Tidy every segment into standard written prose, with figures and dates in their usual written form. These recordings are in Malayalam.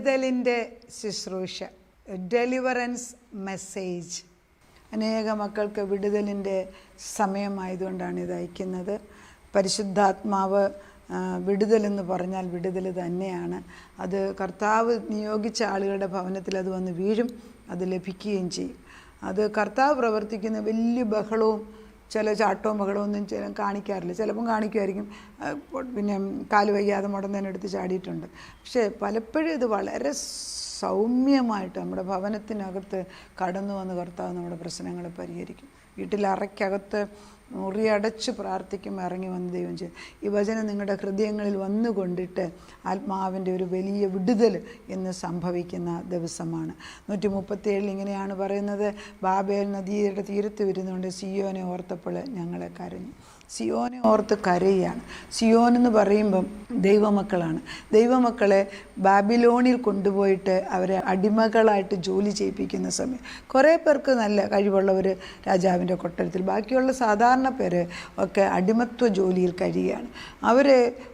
വിടുതലിൻ്റെ ശുശ്രൂഷ, ഡെലിവറൻസ് മെസ്സേജ്. അനേക മക്കൾക്ക് വിടുതലിൻ്റെ സമയമായതുകൊണ്ടാണ് ഇത് അയക്കുന്നത്. പരിശുദ്ധാത്മാവ് വിടുതലെന്ന് പറഞ്ഞാൽ വിടുതൽ തന്നെയാണ്. അത് കർത്താവ് നിയോഗിച്ച ആളുകളുടെ ഭവനത്തിൽ അത് വന്ന് വീഴും, അത് ലഭിക്കുകയും ചെയ്യും. അത് കർത്താവ് പ്രവർത്തിക്കുന്ന വലിയ ബഹളവും ചില ചാട്ടവും ബഹളവും ഒന്നും ചില കാണിക്കാറില്ല. ചിലപ്പം കാണിക്കുമായിരിക്കും, പിന്നെ കാല് വയ്യാതെ മുടന്നതിനെടുത്ത് ചാടിയിട്ടുണ്ട്. പക്ഷേ പലപ്പോഴും ഇത് വളരെ സൗമ്യമായിട്ട് നമ്മുടെ ഭവനത്തിനകത്ത് കടന്നു വന്ന് കർത്താവ് നമ്മുടെ പ്രശ്നങ്ങൾ പരിഹരിക്കും. വീട്ടിലറയ്ക്കകത്ത് മുറിയടച്ച് പ്രാർത്ഥിക്കും, ഇറങ്ങി വന്ന് ദൈവം ചെയ്യും. ഈ വചനം നിങ്ങളുടെ ഹൃദയങ്ങളിൽ വന്നുകൊണ്ടിട്ട് ആത്മാവിൻ്റെ ഒരു വലിയ വിടുതൽ ഇന്ന് സംഭവിക്കുന്ന ദിവസമാണ്. 137 ഇങ്ങനെയാണ് പറയുന്നത്: ബാബേൽ നദിയുടെ തീരത്ത് വരുന്നുണ്ട്, സിയോനെ ഓർത്തപ്പോൾ ഞങ്ങളെ കരഞ്ഞു. സിയോനെ ഓർത്ത് കരയുകയാണ്. സിയോൻ എന്ന് പറയുമ്പം ദൈവമക്കളാണ്. ദൈവമക്കളെ ബാബിലോണിൽ കൊണ്ടുപോയിട്ട് അവരെ അടിമകളായിട്ട് ജോലി ചെയ്യിപ്പിക്കുന്ന സമയം കുറേ പേർക്ക് നല്ല കഴിവുള്ളവർ രാജാവിൻ്റെ കൊട്ടാരത്തിൽ, ബാക്കിയുള്ള സാധാരണ പേര് ഒക്കെ അടിമത്വ ജോലിയിൽ കഴിയുകയാണ്. അവർ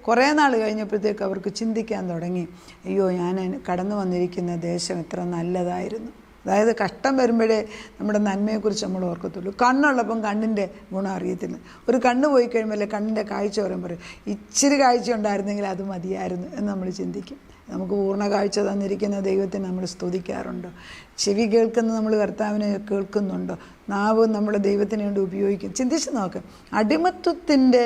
കുറേ നാൾ കഴിഞ്ഞപ്പോഴത്തേക്ക് അവർക്ക് ചിന്തിക്കാൻ തുടങ്ങി, അയ്യോ, ഞാൻ കടന്നു വന്നിരിക്കുന്ന ദേശം എത്ര നല്ലതായിരുന്നു. അതായത് കഷ്ടം വരുമ്പോഴേ നമ്മുടെ നന്മയെക്കുറിച്ച് നമ്മൾ ഓർക്കത്തുള്ളൂ. കണ്ണുള്ളപ്പം കണ്ണിൻ്റെ ഗുണം അറിയത്തില്ല. ഒരു കണ്ണ് പോയി കഴിയുമ്പോൾ കണ്ണിൻ്റെ കാഴ്ച പറയുമ്പോൾ ഇച്ചിരി കാഴ്ച ഉണ്ടായിരുന്നെങ്കിൽ അത് മതിയായിരുന്നു എന്ന് നമ്മൾ ചിന്തിക്കും. നമുക്ക് പൂർണ്ണ കാഴ്ച തന്നിരിക്കുന്ന ദൈവത്തിന് നമ്മൾ സ്തുതിക്കാറുണ്ടോ? ചെവി കേൾക്കുന്നത് നമ്മൾ കർത്താവിനെ കേൾക്കുന്നുണ്ടോ? നാവ് നമ്മൾ ദൈവത്തിന് വേണ്ടി ഉപയോഗിക്കും. ചിന്തിച്ച് നോക്ക്. അടിമത്വത്തിൻ്റെ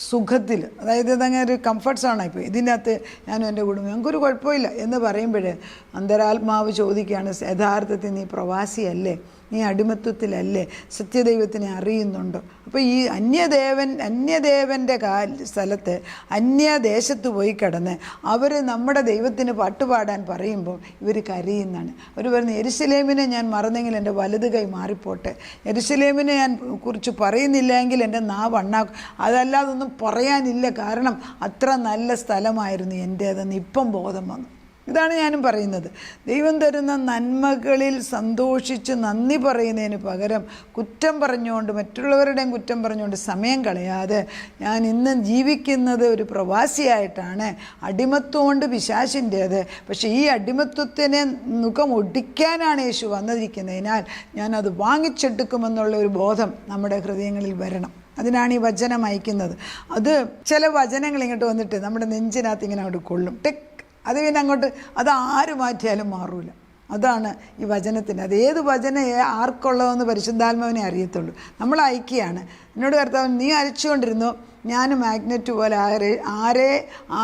സുഖത്തിൽ, അതായത് ഇതങ്ങനെ ഒരു കംഫർട്ട് സോണായിപ്പോയി, ഇതിൻ്റെ അകത്ത് ഞാനും എൻ്റെ കുടുംബം ഞങ്ങൾക്കൊരു കുഴപ്പമില്ല എന്ന് പറയുമ്പോൾ അന്തരാത്മാവ് ചോദിക്കുകയാണ്, യഥാർത്ഥത്തിൽ നീ പ്രവാസിയല്ലേ? നീ അടിമത്വത്തിലല്ലേ? സത്യദൈവത്തിനെ അറിയുന്നുണ്ടോ? അപ്പോൾ ഈ അന്യദേവൻ്റെ സ്ഥലത്ത് അന്യദേശത്ത് പോയി കിടന്ന് അവർ നമ്മുടെ ദൈവത്തിന് പാട്ടുപാടാൻ പറയുമ്പോൾ ഇവർ കരയുന്നതാണ്. അവർ പറയുന്നത്, യെരുശലേമിനെ ഞാൻ മറന്നെങ്കിൽ എൻ്റെ വലത് കൈ മാറിപ്പോട്ടെ, യെരുശലേമിനെ ഞാൻ കുറിച്ച് പറയുന്നില്ല എങ്കിൽ എൻ്റെ നാവ് അണ്ണാക്കും, അതല്ലാതൊന്നും പറയാനില്ല, കാരണം അത്ര നല്ല സ്ഥലമായിരുന്നു എൻ്റേതെന്ന് ഇപ്പം ബോധം വന്നു. ഇതാണ് ഞാനും പറയുന്നത്. ദൈവം തരുന്ന നന്മകളിൽ സന്തോഷിച്ച് നന്ദി പറയുന്നതിന് പകരം കുറ്റം പറഞ്ഞുകൊണ്ട്, മറ്റുള്ളവരുടെയും കുറ്റം പറഞ്ഞുകൊണ്ട് സമയം കളയാതെ, ഞാൻ ഇന്ന് ജീവിക്കുന്നത് ഒരു പ്രവാസിയായിട്ടാണ്, അടിമത്വം കൊണ്ട് പിശാചിൻ്റേത്, പക്ഷേ ഈ അടിമത്വത്തിനെ മുഖം ഒടിക്കാനാണ് യേശു വന്നിരിക്കുന്നതിനാൽ ഞാനത് വാങ്ങിച്ചെടുക്കുമെന്നുള്ള ഒരു ബോധം നമ്മുടെ ഹൃദയങ്ങളിൽ വരണം. അതിനാണ് ഈ വചനം അയക്കുന്നത്. അത് ചില വചനങ്ങൾ ഇങ്ങോട്ട് വന്നിട്ട് നമ്മുടെ നെഞ്ചിനകത്ത് ഇങ്ങനെ അങ്ങോട്ട് കൊള്ളും, അത് പിന്നെ അങ്ങോട്ട് അത് ആര് മാറ്റിയാലും മാറൂല. അതാണ് ഈ വചനത്തിന്. അത് ഏത് വചനം ആർക്കുള്ളതെന്ന് പരിശുദ്ധാത്മാവിനെ അറിയത്തുള്ളൂ. നമ്മൾ അയക്കുകയാണ്. എന്നോട് കർത്താവ്, നീ അയച്ചുകൊണ്ടിരുന്നു, ഞാൻ മാഗ്നറ്റ് പോലെ ആരെ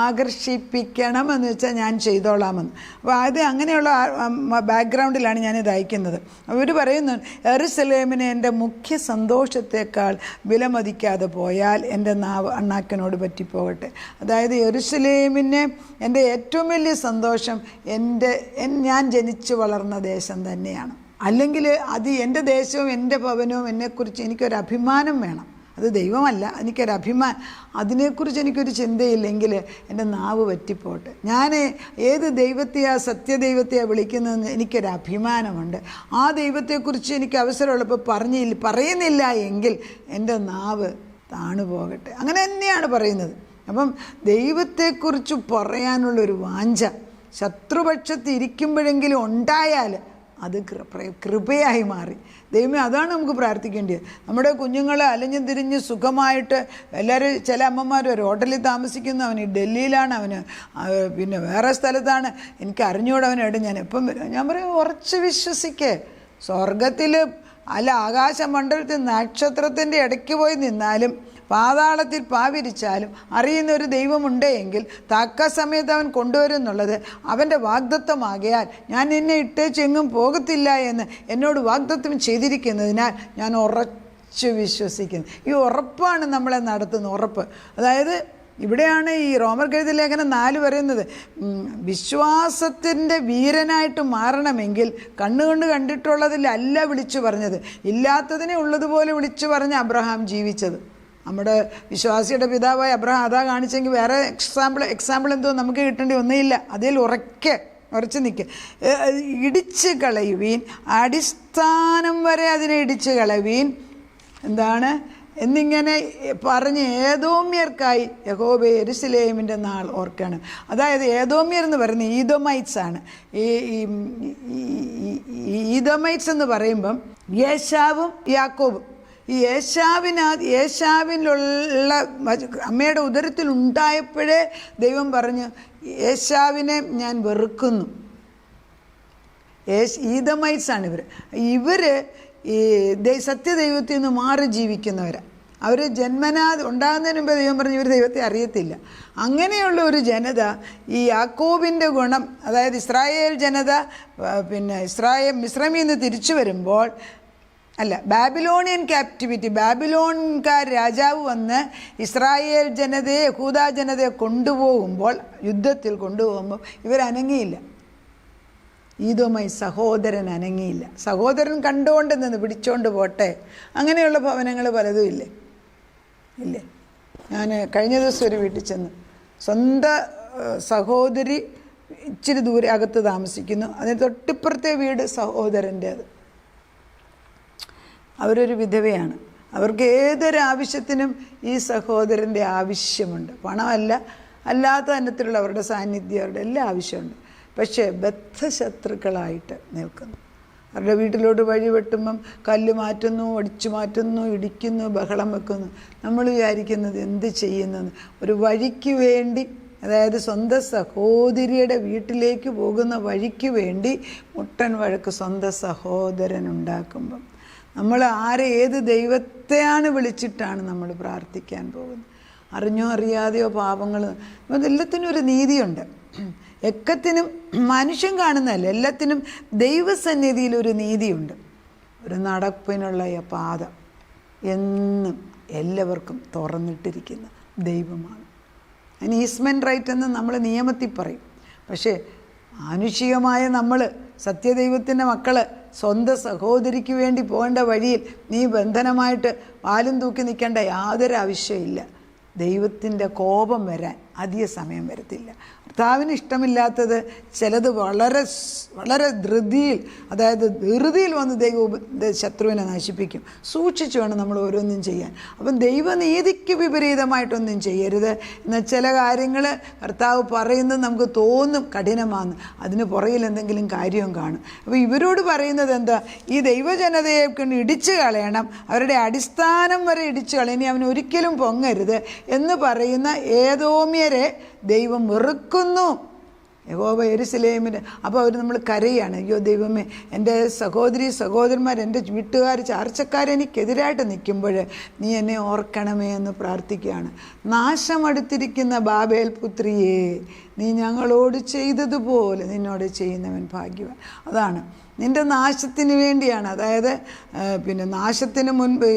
ആകർഷിപ്പിക്കണമെന്ന് വെച്ചാൽ ഞാൻ ചെയ്തോളാമെന്ന്. അപ്പോൾ അത് അങ്ങനെയുള്ള ബാക്ക്ഗ്രൗണ്ടിലാണ് ഞാനിത് അയക്കുന്നത്. അവർ പറയുന്നു, യെരുശലേമിനെ എൻ്റെ മുഖ്യ സന്തോഷത്തേക്കാൾ വിലമതിക്കാതെ പോയാൽ എൻ്റെ നാവ് അണ്ണാക്കിനോട് പറ്റിപ്പോകട്ടെ. അതായത് യെരുശലേമിനെ എൻ്റെ ഏറ്റവും വലിയ സന്തോഷം ഞാൻ ജനിച്ചു വളർന്ന ദേശം തന്നെയാണ്. അല്ലെങ്കിൽ അത് എൻ്റെ ദേശവും എൻ്റെ ഭവനവും എന്നെക്കുറിച്ച് എനിക്കൊരു അഭിമാനം വേണം. അത് ദൈവമല്ല, എനിക്കൊരഭിമാനം, അതിനെക്കുറിച്ച് എനിക്കൊരു ചിന്തയില്ലെങ്കിൽ എൻ്റെ നാവ് പറ്റിപ്പോട്ടെ. ഞാൻ ഏത് ദൈവത്തെയാണ് സത്യദൈവത്തെയാണ് വിളിക്കുന്നതെന്ന് എനിക്കൊരഭിമാനമുണ്ട്. ആ ദൈവത്തെക്കുറിച്ച് എനിക്ക് അവസരമുള്ളപ്പോൾ പറയുന്നില്ല എങ്കിൽ എൻ്റെ നാവ് താണുപോകട്ടെ. അങ്ങനെ തന്നെയാണ് പറയുന്നത്. അപ്പം ദൈവത്തെക്കുറിച്ച് പറയാനുള്ളൊരു വാഞ്ച ശത്രുപക്ഷത്ത് ഇരിക്കുമ്പോഴെങ്കിലും ഉണ്ടായാൽ അത് കൃപയായി മാറി. ദൈവമേ, അതാണ് നമുക്ക് പ്രാർത്ഥിക്കേണ്ടത്. നമ്മുടെ കുഞ്ഞുങ്ങളെ അലഞ്ഞു തിരിഞ്ഞ് സുഖമായിട്ട് എല്ലാവരും, ചില അമ്മമാർ ഒരു ഹോട്ടലിൽ താമസിക്കുന്നു, അവന് ഡൽഹിയിലാണ്, അവന് പിന്നെ വേറെ സ്ഥലത്താണ്, എനിക്ക് അറിഞ്ഞുകൂടെ അവനോട് ഞാൻ എപ്പം വരും. ഞാൻ പറയും, ഉറച്ച് വിശ്വസിക്കേ. സ്വർഗത്തിൽ അല്ല ആകാശമണ്ഡലത്തിൽ നക്ഷത്രത്തിൻ്റെ ഇടയ്ക്ക് പോയി നിന്നാലും പാതാളത്തിൽ പാവിരിച്ചാലും അറിയുന്ന ഒരു ദൈവമുണ്ടെങ്കിൽ തക്ക സമയത്ത് അവൻ കൊണ്ടുവരും എന്നുള്ളത് അവൻ്റെ വാഗ്ദത്തമാകയാൽ ഞാൻ നിന്നെ ഇട്ടേച്ചെങ്ങും പോകത്തില്ല എന്ന് എന്നോട് വാഗ്ദത്തം ചെയ്തിരിക്കുന്നതിനാൽ ഞാൻ ഉറച്ചു വിശ്വസിക്കുന്നു. ഈ ഉറപ്പാണ് നമ്മളെ നടത്തുന്ന ഉറപ്പ്. അതായത് ഇവിടെയാണ് ഈ റോമർക്കെഴുതിയ ലേഖനം 4 പറയുന്നത്, വിശ്വാസത്തിൻ്റെ വീരനായിട്ട് മാറണമെങ്കിൽ കണ്ണുകൊണ്ട് കണ്ടിട്ടുള്ളതിലല്ല വിളിച്ചു പറഞ്ഞത്, ഇല്ലാത്തതിനെ ഉള്ളതുപോലെ വിളിച്ചു പറഞ്ഞ് അബ്രഹാം ജീവിച്ചത്. നമ്മുടെ വിശ്വാസിയുടെ പിതാവായ അബ്രഹാം അതാ കാണിച്ചെങ്കിൽ വേറെ എക്സാമ്പിൾ എന്തോ നമുക്ക് കിട്ടേണ്ടി ഒന്നുമില്ല. അതിൽ ഉറച്ചു നിൽക്കുക. ഇടിച്ച് കളയുവീൻ, അടിസ്ഥാനം വരെ അതിനെ ഇടിച്ച് കളയുവീൻ. എന്താണ്? എന്നിങ്ങനെ പറഞ്ഞ് ഏദോമ്യർക്കായി യഹോവേ യെരൂശലേമിൻ്റെ നാൾ ഓർക്കണം. അതായത് ഏദോമ്യർ എന്ന് പറയുന്നത് ഈദോമൈറ്റ്സ് ആണ്. ഈദോമൈറ്റ്സ് എന്ന് പറയുമ്പം യേശാവും യാക്കോബും. ഈ യേശാവിനുള്ള അമ്മയുടെ ഉദരത്തിൽ ഉണ്ടായപ്പോഴേ ദൈവം പറഞ്ഞു, യേശാവിനെ ഞാൻ വെറുക്കുന്നു. ഈദോമൈറ്റ്സ് ആണ് ഇവർ ഈ സത്യദൈവത്തിൽ നിന്ന് മാറി ജീവിക്കുന്നവരാണ്. അവർ ജന്മനാ ഉണ്ടാകുന്നതിന് മുമ്പ് ദൈവം പറഞ്ഞു ഇവർ ദൈവത്തെ അറിയത്തില്ല. അങ്ങനെയുള്ള ഒരു ജനത ഈ യാക്കോബിൻ്റെ ഗുണം, അതായത് ഇസ്രായേൽ ജനത മിസ്രൈമിൽ നിന്ന് തിരിച്ചു വരുമ്പോൾ, ബാബിലോണിയൻ ക്യാപ്റ്റിവിറ്റി, ബാബിലോൺകാർ രാജാവ് വന്ന് ഇസ്രായേൽ ജനതയെ, യഹൂദാ ജനതയെ കൊണ്ടുപോകുമ്പോൾ, യുദ്ധത്തിൽ കൊണ്ടുപോകുമ്പോൾ ഇവരനങ്ങിയില്ല. ഈദോമായി സഹോദരൻ അനങ്ങിയില്ല. സഹോദരൻ കണ്ടുകൊണ്ട് നിന്ന് പിടിച്ചോണ്ട് പോട്ടെ. അങ്ങനെയുള്ള ഭവനങ്ങൾ പലതും ഇല്ലേ? ഞാൻ കഴിഞ്ഞ ദിവസം ഒരു വീട്ടിൽ ചെന്ന്, സ്വന്തം സഹോദരി ഇച്ചിരി ദൂരെ അകത്ത് താമസിക്കുന്നു, അതിന് തൊട്ടിപ്പുറത്തെ വീട് സഹോദരൻ്റേത്. അവരൊരു വിധവയാണ്. അവർക്ക് ഏതൊരാവശ്യത്തിനും ഈ സഹോദരൻ്റെ ആവശ്യമുണ്ട്. പണമല്ല, അല്ലാത്ത തരത്തിലുള്ള അവരുടെ സാന്നിധ്യം, അവരുടെ എല്ലാ ആവശ്യമുണ്ട്. പക്ഷേ ബദ്ധശത്രുക്കളായിട്ട് നിൽക്കുന്നു. അവരുടെ വീട്ടിലോട്ട് വഴി വെട്ടുമ്പം കല്ല് മാറ്റുന്നു, അടിച്ചു മാറ്റുന്നു, ഇടിക്കുന്നു, ബഹളം വെക്കുന്നു. നമ്മൾ വിചാരിക്കുന്നത് എന്ത് ചെയ്യുന്നെന്ന്. ഒരു വഴിക്ക് വേണ്ടി, അതായത് സ്വന്തം സഹോദരിയുടെ വീട്ടിലേക്ക് പോകുന്ന വഴിക്ക് വേണ്ടി മുട്ടൻ വഴക്ക് സ്വന്തം സഹോദരൻ ഉണ്ടാക്കുമ്പം നമ്മൾ ഏത് ദൈവത്തെയാണ് വിളിച്ചിട്ടാണ് നമ്മൾ പ്രാർത്ഥിക്കാൻ പോകുന്നത്? അറിഞ്ഞോ അറിയാതെയോ പാപങ്ങൾ. എല്ലാത്തിനും ഒരു നീതിയുണ്ട്. എക്കത്തിനും മനുഷ്യൻ കാണുന്നതല്ല, എല്ലാത്തിനും ദൈവസന്നിധിയിലൊരു നീതിയുണ്ട്. ഒരു നടപ്പിനുള്ള പാത എന്നും എല്ലാവർക്കും തുറന്നിട്ടിരിക്കുന്ന ദൈവമാണ്. അതിന് ഈസ്മെൻ്റ് റൈറ്റ് എന്ന് നമ്മൾ നിയമത്തിൽ പറയും. പക്ഷേ മാനുഷികമായ നമ്മൾ, സത്യദൈവത്തിൻ്റെ മക്കൾ, സ്വന്തം സഹോദരിക്ക് വേണ്ടി പോകേണ്ട വഴിയിൽ നീ ബന്ധനമായിട്ട് വാലും തൂക്കി നിൽക്കേണ്ട യാതൊരു ആവശ്യമില്ല. ദൈവത്തിൻ്റെ കോപം വരാൻ അധിക സമയം വരത്തില്ല. കർത്താവിന് ഇഷ്ടമില്ലാത്തത് ചിലത് വളരെ വളരെ ധൃതിയിൽ, അതായത് ധൃതിയിൽ വന്ന് ശത്രുവിനെ നശിപ്പിക്കും. സൂക്ഷിച്ചു വേണം നമ്മൾ ഓരോന്നും ചെയ്യാൻ. അപ്പം ദൈവനീതിക്ക് വിപരീതമായിട്ടൊന്നും ചെയ്യരുത്. എന്നാൽ ചില കാര്യങ്ങൾ കർത്താവ് പറയുന്നത് നമുക്ക് തോന്നും കഠിനമാണെന്ന്, അതിന് പുറകിൽ എന്തെങ്കിലും കാര്യവും കാണും. അപ്പോൾ ഇവരോട് പറയുന്നത് എന്താ? ഈ ദൈവജനതയെ കൊണ്ട് ഇടിച്ചു കളയണം, അവരുടെ അടിസ്ഥാനം വരെ ഇടിച്ചു കളയണം, ഇനി അവൻ ഒരിക്കലും പൊങ്ങരുത് എന്ന് പറയുന്ന ഏദോമ്യരെ ദൈവം വെറുക്കുന്നു. യഹോവ യെരൂശലേമിന്. അപ്പോൾ അവർ നമ്മൾ കരയാണ്, അയ്യോ ദൈവമേ, എൻ്റെ സഹോദരന്മാർ, എൻ്റെ വീട്ടുകാർ, ചാർച്ചക്കാരെനിക്കെതിരായിട്ട് നിൽക്കുമ്പോൾ നീ എന്നെ ഓർക്കണമേ എന്ന് പ്രാർത്ഥിക്കുകയാണ്. നാശമടുത്തിരിക്കുന്ന ബാബേൽ പുത്രിയെ, നീ ഞങ്ങളോട് ചെയ്തതുപോലെ നിന്നോട് ചെയ്യുന്നവൻ ഭാഗ്യവാൻ. അതാണ് നിൻ്റെ നാശത്തിന് വേണ്ടിയാണ്. അതായത് നാശത്തിന് മുൻപ്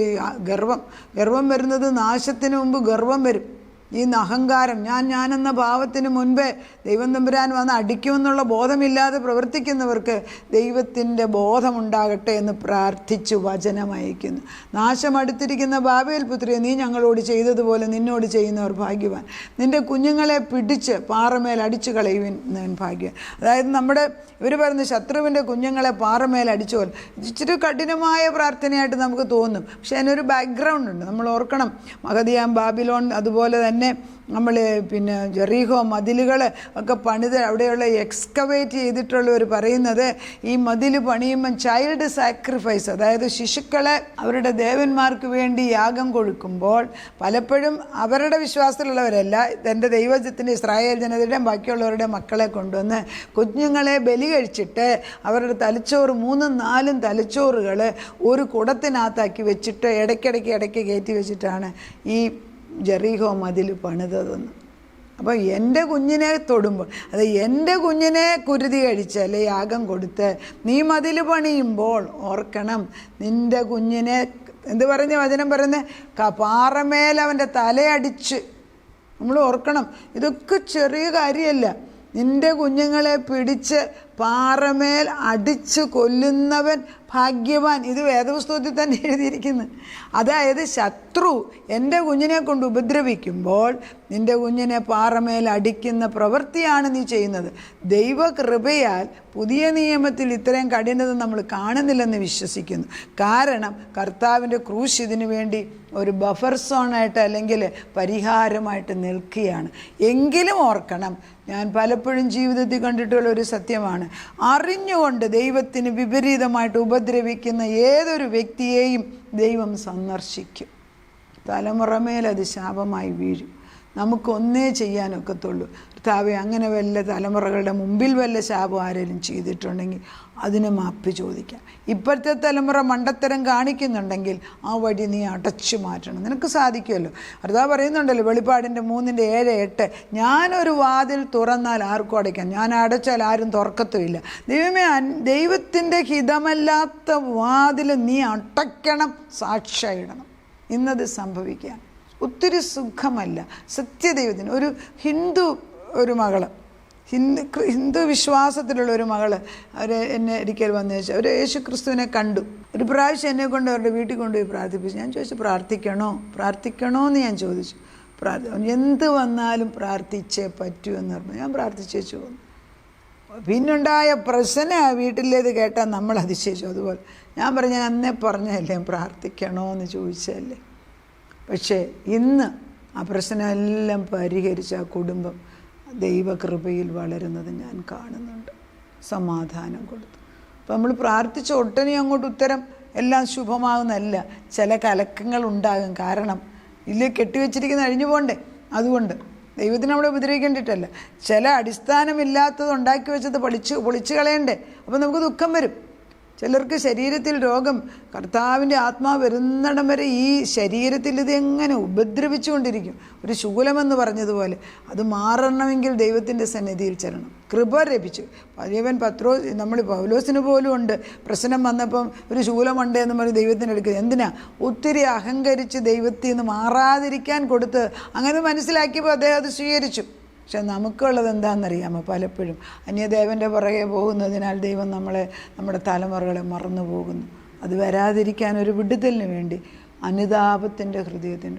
ഗർവം വരുന്നത്, നാശത്തിന് മുമ്പ് ഗർവം വരും. ഈ അഹങ്കാരം, ഞാനെന്ന ഭാവത്തിന് മുൻപേ ദൈവം തമ്പുരാൻ വന്ന് അടിക്കുമെന്നുള്ള ബോധമില്ലാതെ പ്രവർത്തിക്കുന്നവർക്ക് ദൈവത്തിൻ്റെ ബോധമുണ്ടാകട്ടെ എന്ന് പ്രാർത്ഥിച്ചു വചനം അയക്കുന്നു. നാശമടുത്തിരിക്കുന്ന ബാബേൽ പുത്രിയെ, നീ ഞങ്ങളോട് ചെയ്തതുപോലെ നിന്നോട് ചെയ്യുന്നവർ ഭാഗ്യവാൻ. നിൻ്റെ കുഞ്ഞുങ്ങളെ പിടിച്ച് പാറമേൽ അടിച്ചു കളയുന്നവൻ ഭാഗ്യവാൻ. അതായത് ഇവർ പറയുന്ന ശത്രുവിൻ്റെ കുഞ്ഞുങ്ങളെ പാറമേൽ അടിച്ചു പോലെ ഇച്ചിരി കഠിനമായ പ്രാർത്ഥനയായിട്ട് നമുക്ക് തോന്നും. പക്ഷെ അതിനൊരു ബാക്ക്ഗ്രൗണ്ട് ഉണ്ട്. നമ്മൾ ഓർക്കണം, മഹദിയാം, ബാബിലോൺ, അതുപോലെ തന്നെ നമ്മൾ ജെറീഹോ മതിലുകൾ ഒക്കെ പണിത് അവിടെയുള്ള എക്സ്കവേറ്റ് ചെയ്തിട്ടുള്ളവർ പറയുന്നത്, ഈ മതിൽ പണിയുമ്പം ചൈൽഡ് സാക്രിഫൈസ്, അതായത് ശിശുക്കളെ അവരുടെ ദേവന്മാർക്ക് വേണ്ടി യാഗം കൊടുക്കുമ്പോൾ പലപ്പോഴും അവരുടെ വിശ്വാസത്തിലുള്ളവരല്ല, എൻ്റെ ദൈവത്തിൻ്റെ ഇസ്രായേൽ ജനതയുടെയും ബാക്കിയുള്ളവരുടെ മക്കളെ കൊണ്ടുവന്ന് കുഞ്ഞുങ്ങളെ ബലി കഴിച്ചിട്ട് അവരുടെ തലച്ചോറ് 3-4 തലച്ചോറുകൾ ഒരു കുടത്തിനകത്താക്കി വെച്ചിട്ട് ഇടയ്ക്ക് കയറ്റി വെച്ചിട്ടാണ് ഈ ജെറീഹോ മതിൽ പണിതതെന്ന്. അപ്പോൾ എൻ്റെ കുഞ്ഞിനെ തൊടുമ്പോൾ, അത് എൻ്റെ കുഞ്ഞിനെ കുരുതി കഴിച്ച് അല്ലെ യാഗം കൊടുത്ത് നീ മതിൽ പണിയുമ്പോൾ ഓർക്കണം, നിൻ്റെ കുഞ്ഞിനെ എന്ത് പറഞ്ഞ വചനം പറയുന്നത്, പാറമേൽ അവൻ്റെ തലയടിച്ച്. നമ്മൾ ഓർക്കണം, ഇതൊക്കെ ചെറിയ കാര്യമല്ല. നിൻ്റെ കുഞ്ഞുങ്ങളെ പിടിച്ച് പാറമേൽ അടിച്ചു കൊല്ലുന്നവൻ ഭാഗ്യവാൻ. ഇത് വേദപുസ്തകത്തിൽ തന്നെ എഴുതിയിരിക്കുന്നു. അതായത് ശത്രു എൻ്റെ കുഞ്ഞിനെ കൊണ്ട് ഉപദ്രവിക്കുമ്പോൾ നിൻ്റെ കുഞ്ഞിനെ പാറമേൽ അടിക്കുന്ന പ്രവൃത്തിയാണ് നീ ചെയ്യുന്നത്. ദൈവകൃപയാൽ പുതിയ നിയമത്തിൽ ഇത്രയും കഠിനത നമ്മൾ കാണുന്നില്ലെന്ന് വിശ്വസിക്കുന്നു. കാരണം കർത്താവിൻ്റെ ക്രൂശ് ഇതിനു വേണ്ടി ഒരു ബഫർ സോണായിട്ട് അല്ലെങ്കിൽ പരിഹാരമായിട്ട് നിൽക്കുകയാണ്. എങ്കിലും ഓർക്കണം, ഞാൻ പലപ്പോഴും ജീവിതത്തിൽ കണ്ടിട്ടുള്ള ഒരു സത്യമാണ്, അറിഞ്ഞുകൊണ്ട് ദൈവത്തിന് വിപരീതമായിട്ട് ഉപദ്രവിക്കുന്ന ഏതൊരു വ്യക്തിയെയും ദൈവം സന്ദർശിക്കും. തലമുറമേൽ അത് ശാപമായി വീഴും. നമുക്കൊന്നേ ചെയ്യാനൊക്കത്തുള്ളൂ, കർത്താവേ അങ്ങനെ വല്ല തലമുറകളുടെ മുമ്പിൽ വല്ല ശാപം ആരെങ്കിലും ചെയ്തിട്ടുണ്ടെങ്കിൽ അതിന് മാപ്പ് ചോദിക്കാം. ഇപ്പോഴത്തെ തലമുറ മണ്ടത്തരം കാണിക്കുന്നുണ്ടെങ്കിൽ ആ വഴി നീ അടച്ചു മാറ്റണം. നിനക്ക് സാധിക്കുമല്ലോ. കർത്താവ് പറയുന്നുണ്ടല്ലോ വെളിപ്പാടിൻ്റെ 3:7-8, ഞാനൊരു വാതിൽ തുറന്നാൽ ആർക്കും അടയ്ക്കാം, ഞാൻ അടച്ചാൽ ആരും തുറക്കത്തുമില്ല. ദൈവമേ, ദൈവത്തിൻ്റെ ഹിതമല്ലാത്ത വാതിൽ നീ അടയ്ക്കണം, സാക്ഷിയിടണം. ഇന്നത് സംഭവിക്കാൻ ഒത്തിരി സുഖമല്ല. സത്യദൈവത്തിന് ഒരു മകള് ഹിന്ദു വിശ്വാസത്തിലുള്ള ഒരു മകള് എന്നെ ഒരിക്കൽ വന്നു വെച്ചാൽ അവർ യേശു ക്രിസ്തുവിനെ കണ്ടു. ഒരു പ്രാവശ്യം എന്നെ കൊണ്ട് അവരുടെ വീട്ടിൽ കൊണ്ടുപോയി പ്രാർത്ഥിപ്പിച്ചു. ഞാൻ ചോദിച്ചു, പ്രാർത്ഥിക്കണോ എന്ന് ഞാൻ ചോദിച്ചു. എന്ത് വന്നാലും പ്രാർത്ഥിച്ചേ പറ്റൂ എന്ന് പറഞ്ഞു. ഞാൻ പ്രാർത്ഥിച്ചേച്ചു പോന്നു. പിന്നുണ്ടായ പ്രശ്നം ആ വീട്ടിലേത് കേട്ടാൽ നമ്മൾ അതിശയിച്ചു. അതുപോലെ ഞാൻ പറഞ്ഞു, ഞാൻ അന്നേ പറഞ്ഞതല്ലേ പ്രാർത്ഥിക്കണോ എന്ന് ചോദിച്ചതല്ലേ. പക്ഷേ ഇന്ന് ആ പ്രശ്നമെല്ലാം പരിഹരിച്ച ആ കുടുംബം ദൈവകൃപയിൽ വളരുന്നത് ഞാൻ കാണുന്നുണ്ട്. സമാധാനം കൊടുത്തു. അപ്പം നമ്മൾ പ്രാർത്ഥിച്ച ഒട്ടനെ അങ്ങോട്ട് ഉത്തരം എല്ലാം ശുഭമാകുന്നല്ല. ചില കലക്കങ്ങൾ ഉണ്ടാകും. കാരണം ഇല്ല, കെട്ടിവെച്ചിരിക്കുന്ന അഴിഞ്ഞു പോണ്ടേ. അതുകൊണ്ട് ദൈവത്തിന് നമ്മളെ ഉപദ്രവിക്കേണ്ടിയിട്ടല്ല, ചില അടിസ്ഥാനമില്ലാത്തത് ഉണ്ടാക്കി വെച്ചത് പൊളിച്ച് കളയണ്ടേ. അപ്പം നമുക്ക് ദുഃഖം വരും. ചിലർക്ക് ശരീരത്തിൽ രോഗം, കർത്താവിൻ്റെ ആത്മാവ് വരുന്നിടം വരെ ഈ ശരീരത്തിൽ ഇത് എങ്ങനെ ഉപദ്രവിച്ചുകൊണ്ടിരിക്കും. ഒരു ശൂലമെന്ന് പറഞ്ഞതുപോലെ അത് മാറണമെങ്കിൽ ദൈവത്തിൻ്റെ സന്നിധിയിൽ ചെല്ലണം. കൃപ ലഭിച്ചു. പതിയവൻ നമ്മൾ പൗലോസിന് പോലും ഉണ്ട്. പ്രശ്നം വന്നപ്പം ഒരു ശൂലമുണ്ട് എന്ന് പറഞ്ഞ് ദൈവത്തിന് എടുക്കുക. എന്തിനാ? ഒത്തിരി അഹങ്കരിച്ച് ദൈവത്തിൽ നിന്ന് മാറാതിരിക്കാൻ കൊടുത്ത് അങ്ങനെ മനസ്സിലാക്കിയപ്പോൾ അദ്ദേഹം അത് സ്വീകരിച്ചു. പക്ഷെ നമുക്കുള്ളത് എന്താണെന്നറിയാമോ? പലപ്പോഴും അന്യദേവൻ്റെ പുറകെ പോകുന്നതിനാൽ ദൈവം നമ്മുടെ തലമുറകളെ മറന്നു പോകുന്നു. അത് വരാതിരിക്കാൻ ഒരു വിടുതലിന് വേണ്ടി അനുതാപത്തിൻ്റെ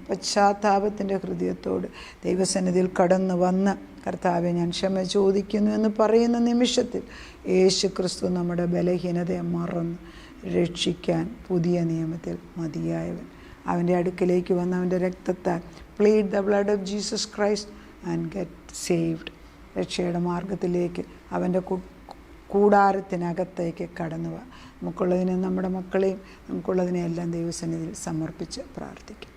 പശ്ചാത്താപത്തിൻ്റെ ഹൃദയത്തോട് ദൈവസന്നിധിയിൽ കടന്നു വന്ന് കർത്താവെ ഞാൻ ക്ഷമ ചോദിക്കുന്നു എന്ന് പറയുന്ന നിമിഷത്തിൽ യേശു ക്രിസ്തു നമ്മുടെ ബലഹീനതയെ മറന്ന് രക്ഷിക്കാൻ പുതിയ നിയമത്തിൽ മതിയായവൻ. അവൻ്റെ അടുക്കലേക്ക് വന്ന് അവൻ്റെ രക്തത്താൽ plead the blood of Jesus Christ and get saved. രക്ഷയുടെ മാർഗത്തിലേക്ക് അവൻ്റെ കൂടാരത്തിനകത്തേക്ക് കടന്നു പോവാം. നമുക്കുള്ളതിനെ, നമ്മുടെ മക്കളെയും നമുക്കുള്ളതിനെയെല്ലാം ദൈവസന്നിധിയിൽ സമർപ്പിച്ച് പ്രാർത്ഥിക്കും.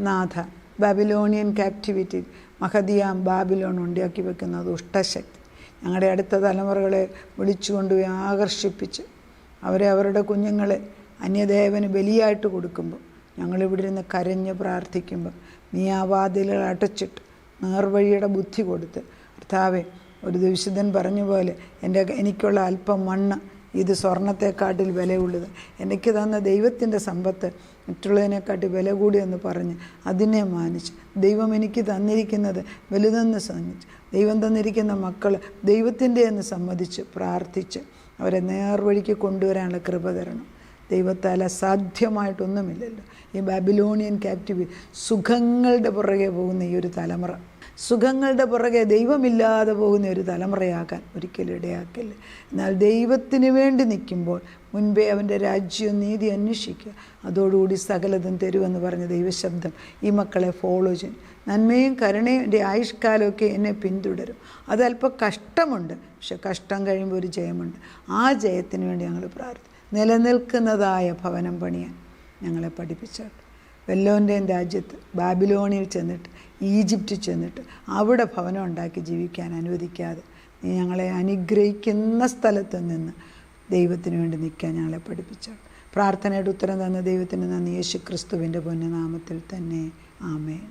നാഥ, ബാബിലോണിയൻ ക്യാപ്റ്റിവിറ്റി മഹദിയാം ബാബിലോൺ ഉണ്ടാക്കി വെക്കുന്ന ദുഷ്ടശക്തി ഞങ്ങളുടെ അടുത്ത തലമുറകളെ വിളിച്ചുകൊണ്ടുപോയി ആകർഷിപ്പിച്ച് അവരുടെ കുഞ്ഞുങ്ങളെ അന്യദേവന് ബലിയായിട്ട് കൊടുക്കുമ്പോൾ ഞങ്ങളിവിടെ ഇരുന്ന് കരഞ്ഞ് പ്രാർത്ഥിക്കുമ്പോൾ നീ ആ വാതിലുകൾ അടച്ചിട്ട് നേർവഴിയുടെ ബുദ്ധി കൊടുത്ത്, കർത്താവേ, ഒരു വിശുദ്ധൻ പറഞ്ഞ പോലെ എനിക്കുള്ള അല്പം മണ്ണ് ഇത് സ്വർണത്തെക്കാട്ടിൽ വിലയുള്ളത്, എനിക്ക് തന്ന ദൈവത്തിൻ്റെ സമ്പത്ത് മറ്റുള്ളതിനെക്കാട്ടി വില കൂടിയെന്ന് പറഞ്ഞ് അതിനെ മാനിച്ച്, ദൈവം എനിക്ക് തന്നിരിക്കുന്നത് വലുതെന്ന് സമ്മതിച്ച്, ദൈവം തന്നിരിക്കുന്ന മക്കൾ ദൈവത്തിൻ്റെ എന്ന് സമ്മതിച്ച് പ്രാർത്ഥിച്ച് അവരെ നേർവഴിക്ക് കൊണ്ടുവരാനുള്ള കൃപ തരണം. ദൈവത്താൽ അസാധ്യമായിട്ടൊന്നുമില്ലല്ലോ. ഈ ബാബിലോണിയൻ ക്യാപ്റ്റിവിറ്റി, സുഖങ്ങളുടെ പുറകെ പോകുന്ന ഈ ഒരു തലമുറ, സുഖങ്ങളുടെ പുറകെ ദൈവമില്ലാതെ പോകുന്ന ഒരു തലമുറയാക്കാൻ ഒരിക്കലും ഇടയാക്കില്ല. എന്നാൽ ദൈവത്തിന് വേണ്ടി നിൽക്കുമ്പോൾ മുൻപേ അവൻ്റെ രാജ്യവും നീതി അന്വേഷിക്കുക, അതോടുകൂടി സകലതും തരുമെന്ന് പറഞ്ഞ ദൈവശബ്ദം ഈ മക്കളെ ഫോളോ ചെയ്യും. നന്മയും കരുണയും എൻ്റെ ആയുഷ്കാലമൊക്കെ എന്നെ പിന്തുടരും. അതല്പം കഷ്ടമുണ്ട്, പക്ഷെ കഷ്ടം കഴിയുമ്പോൾ ഒരു ജയമുണ്ട്. ആ ജയത്തിന് വേണ്ടി ഞങ്ങൾ പ്രാർത്ഥിക്കും. നിലനിൽക്കുന്നതായ ഭവനം പണിയാൻ ഞങ്ങളെ പഠിപ്പിച്ചാട്ട്. വെല്ലോൻ്റെയും രാജ്യത്ത് ബാബിലോണിൽ ചെന്നിട്ട്, ഈജിപ്തിൽ ചെന്നിട്ട് അവിടെ ഭവനം ഉണ്ടാക്കി ജീവിക്കാൻ അനുവദിക്കാതെ നീ ഞങ്ങളെ അനുഗ്രഹിക്കുന്ന സ്ഥലത്ത് നിന്ന് ദൈവത്തിന് വേണ്ടി നിൽക്കാൻ ഞങ്ങളെ പഠിപ്പിച്ചാട്ട്. പ്രാർത്ഥനയുടെ ഉത്തരം തന്ന ദൈവത്തിന് നന്ദി. യേശു ക്രിസ്തുവിൻ്റെ പൊന്നുനാമത്തിൽ തന്നെ. ആമേൻ.